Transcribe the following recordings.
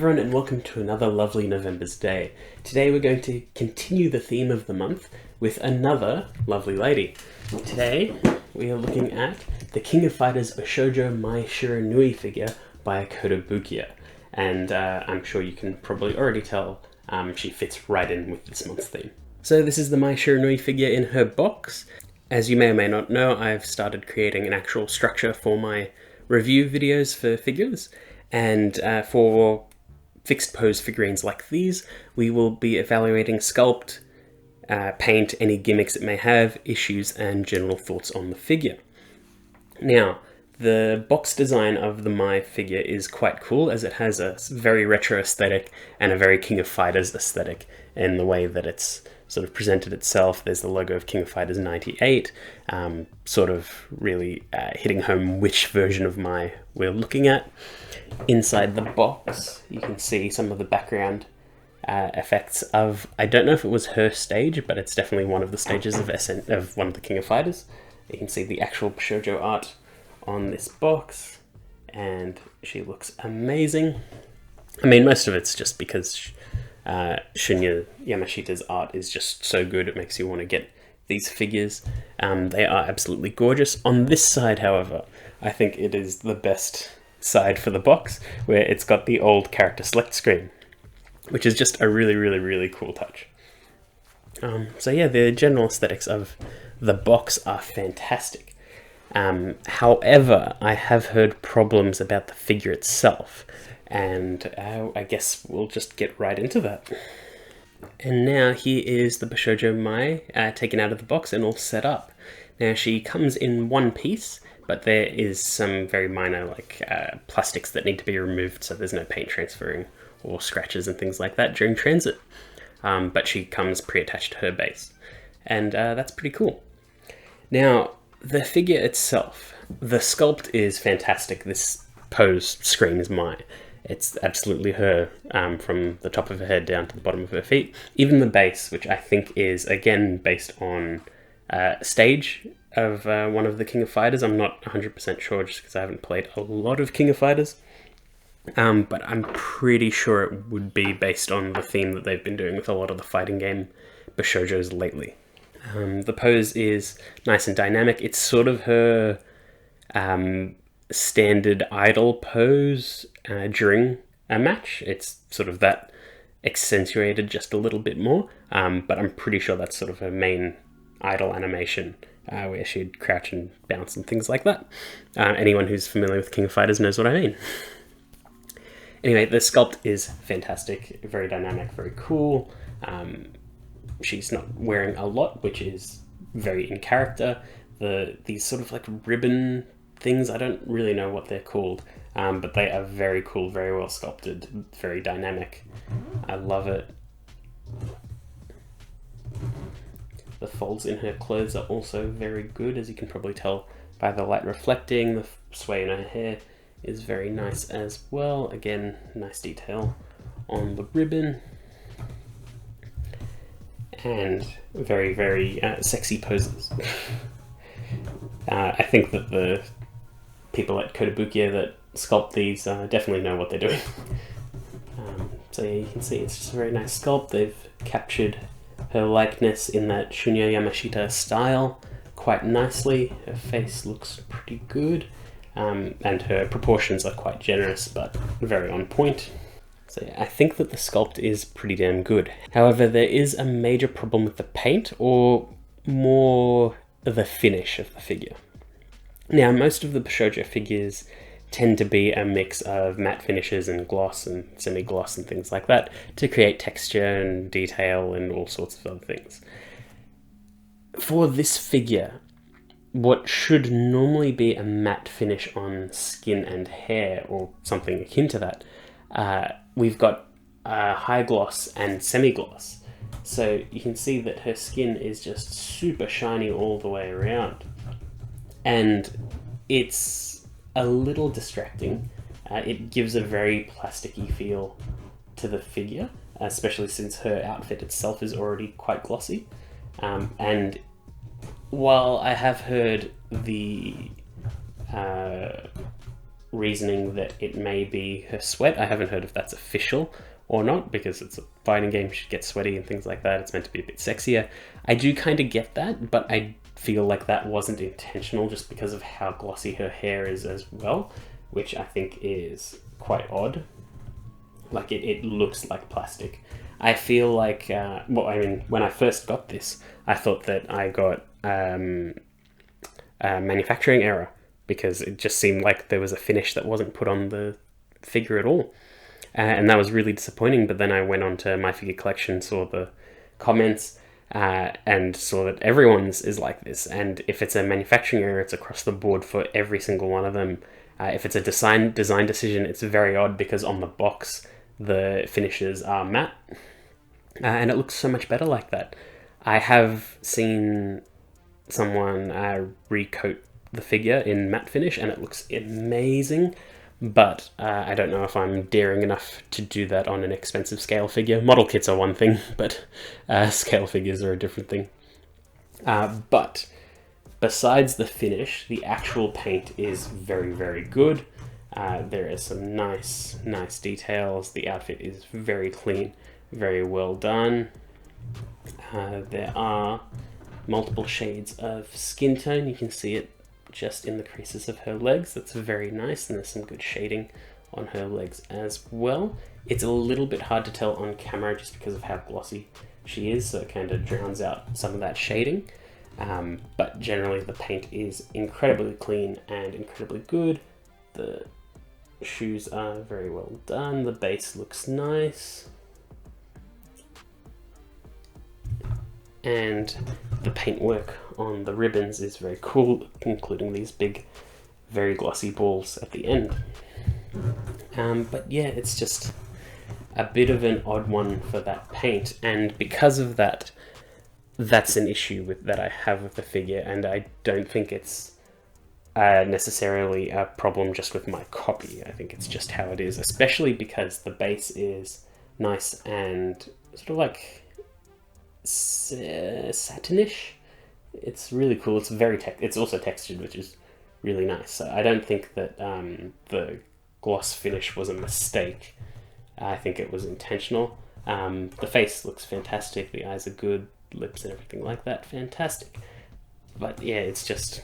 everyone, and welcome to another lovely November's Day. Today we're going to continue the theme of the month with another lovely lady. Today we are looking at the King of Fighters Bishoujo Mai Shiranui figure by Kotobukiya. And I'm sure you can probably already tell she fits right in with this month's theme. So this is the Mai Shiranui figure in her box. As you may or may not know, I've started creating an actual structure for my review videos for figures. And for fixed pose figurines like these, we will be evaluating sculpt, paint, any gimmicks it may have, issues, and general thoughts on the figure. Now, the box design of the Mai figure is quite cool, as it has a very retro aesthetic and a very King of Fighters aesthetic in the way that it's sort of presented itself. There's the logo of King of Fighters 98, sort of really hitting home which version of Mai we're looking at. Inside the box, you can see some of the background effects of, I don't know if it was her stage, but it's definitely one of the stages of one of the King of Fighters. You can see the actual Bishoujo art on this box, and she looks amazing. I mean, most of it's just because Shinya Yamashita's art is just so good, it makes you want to get these figures. They are absolutely gorgeous. On this side, however, I think it is the best side for the box, where it's got the old character select screen, which is just a really cool touch. So yeah, the general aesthetics of the box are fantastic. However, I have heard problems about the figure itself, and I guess we'll just get right into that. And now here is the Bishoujo Mai taken out of the box and all set up. Now she comes in one piece, but there is some very minor plastics that need to be removed, so there's no paint transferring or scratches and things like that during transit. But she comes pre-attached to her base, and that's pretty cool. Now, the figure itself, the sculpt is fantastic. This pose screams Mai. It's absolutely her, from the top of her head down to the bottom of her feet. Even the base, which I think is, again, based on a stage of one of the King of Fighters. I'm not 100% sure, just because I haven't played a lot of King of Fighters. But I'm pretty sure it would be based on the theme that they've been doing with a lot of the fighting game Bishoujos lately. The pose is nice and dynamic. It's sort of her standard idol pose during a match. It's sort of that accentuated just a little bit more, but I'm pretty sure that's sort of her main idol animation, where she'd crouch and bounce and things like that. Anyone who's familiar with King of Fighters knows what I mean. Anyway, the sculpt is fantastic, very dynamic, very cool. She's not wearing a lot, which is very in character. These sort of like ribbon things, I don't really know what they're called, but they are very cool, very well sculpted, very dynamic. I love it. The folds in her clothes are also very good, as you can probably tell by the light reflecting. The sway in her hair is very nice as well. Again, nice detail on the ribbon. And very sexy poses. I think that the people at Kotobukiya that sculpt these definitely know what they're doing. So yeah, you can see it's just a very nice sculpt. They've captured her likeness in that Shinya Yamashita style quite nicely. Her face looks pretty good, and her proportions are quite generous but very on point. So yeah, I think that the sculpt is pretty damn good. However, there is a major problem with the paint, or more the finish of the figure. Now, most of the Bishoujo figures tend to be a mix of matte finishes and gloss and semi-gloss and things like that to create texture and detail and all sorts of other things. For this figure, what should normally be a matte finish on skin and hair, or something akin to that, we've got high gloss and semi-gloss. So you can see that her skin is just super shiny all the way around. And it's a little distracting. It gives a very plasticky feel to the figure, especially since her outfit itself is already quite glossy. And while I have heard the reasoning that it may be her sweat. I haven't heard if that's official or not, because it's a fighting game, she gets sweaty and things like that. It's meant to be a bit sexier. I do kind of get that, but I feel like that wasn't intentional just because of how glossy her hair is as well, which I think is quite odd. Like, it looks like plastic. I feel like, well, I mean, when I first got this, I thought that I got a manufacturing error, because it just seemed like there was a finish that wasn't put on the figure at all. And that was really disappointing, but then I went on to My Figure Collection, saw the comments, and saw that everyone's is like this. And if it's a manufacturing error, it's across the board for every single one of them. If it's a design decision, it's very odd, because on the box, the finishes are matte, and it looks so much better like that. I have seen someone recoat the figure in matte finish, and it looks amazing, but I don't know if I'm daring enough to do that on an expensive scale figure. Model kits are one thing, but scale figures are a different thing. But besides the finish, the actual paint is very, very good. There are some nice details. The outfit is very clean, very well done. There are multiple shades of skin tone. You can see it just in the creases of her legs. That's very nice, and there's some good shading on her legs as well. It's a little bit hard to tell on camera just because of how glossy she is, so it kind of drowns out some of that shading. But generally the paint is incredibly clean and incredibly good. The shoes are very well done. The base looks nice. And the paintwork on the ribbons is very cool, including these big, very glossy balls at the end. But yeah, it's just a bit of an odd one for that paint, and because of that, that's an issue that I have with the figure, and I don't think it's necessarily a problem just with my copy. I think it's just how it is, especially because the base is nice and sort of like satinish. It's really cool. It's very it's also textured, which is really nice. So I don't think that the gloss finish was a mistake. I think it was intentional. The face looks fantastic. The eyes are good. Lips and everything like that, fantastic. But yeah, it's just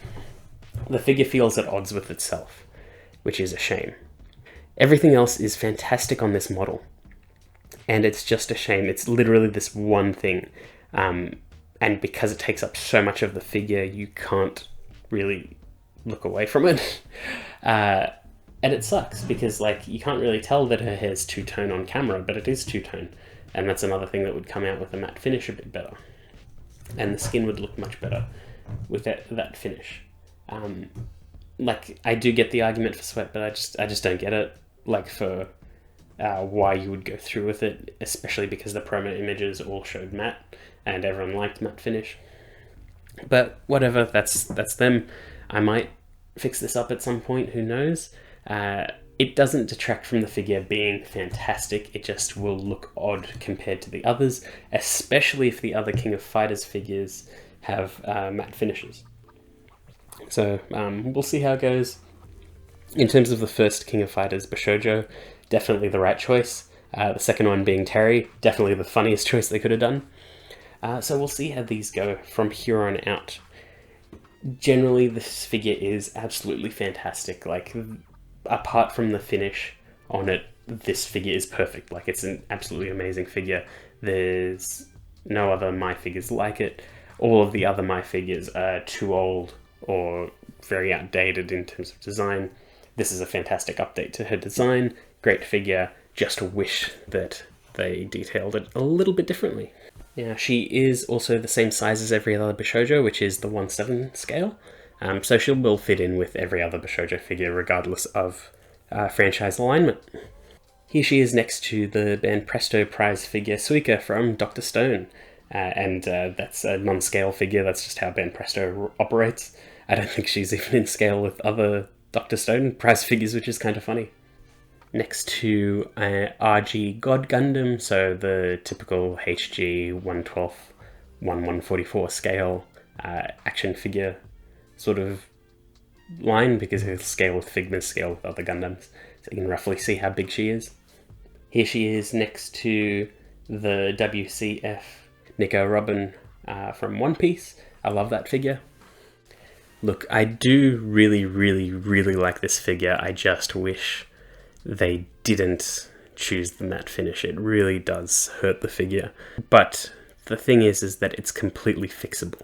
the figure feels at odds with itself, which is a shame. Everything else is fantastic on this model, and it's just a shame. It's literally this one thing, and because it takes up so much of the figure, you can't really look away from it. And it sucks, because like you can't really tell that her hair's two-tone on camera, but it is two-tone, and that's another thing that would come out with a matte finish a bit better, and the skin would look much better with that finish. Like, I do get the argument for sweat, but I just don't get it, like, for why you would go through with it, especially because the promo images all showed matte and everyone liked matte finish. But whatever, that's them. I might fix this up at some point, who knows. It doesn't detract from the figure being fantastic, it just will look odd compared to the others, especially if the other King of Fighters figures have matte finishes. So we'll see how it goes. In terms of the first King of Fighters, Bishoujo, definitely the right choice. The second one being Terry, definitely the funniest choice they could have done. So we'll see how these go from here on out. Generally, this figure is absolutely fantastic. Like, apart from the finish on it, this figure is perfect. Like, it's an absolutely amazing figure. There's no other Mai figures like it. All of the other Mai figures are too old or very outdated in terms of design. This is a fantastic update to her design. Great figure. Just wish that they detailed it a little bit differently. Now, she is also the same size as every other Bishoujo, which is the 1/7 scale. So she will fit in with every other Bishoujo figure, regardless of franchise alignment. Here she is next to the Band Presto prize figure Suika from Dr. Stone. And that's a non-scale figure, that's just how Band Presto operates. I don't think she's even in scale with other Dr. Stone prize figures, which is kind of funny. Next to RG God Gundam, so the typical HG 1/12, 1/144 scale action figure sort of line because he'll scale with Figma's scale with other Gundams, so you can roughly see how big she is. Here she is next to the WCF Nico Robin from One Piece. I love that figure. Look, I do really, really, really like this figure. I just wish they didn't choose the matte finish. It really does hurt the figure. But the thing is that it's completely fixable.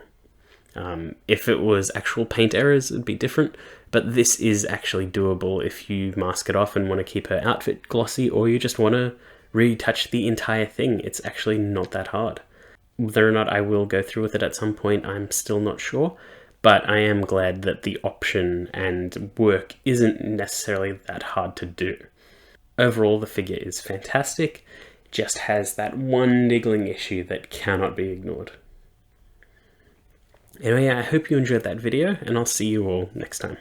If it was actual paint errors, it'd be different, but this is actually doable if you mask it off and want to keep her outfit glossy, or you just want to retouch the entire thing. It's actually not that hard. Whether or not I will go through with it at some point, I'm still not sure, but I am glad that the option and work isn't necessarily that hard to do. Overall, the figure is fantastic, just has that one niggling issue that cannot be ignored. Anyway, I hope you enjoyed that video, and I'll see you all next time.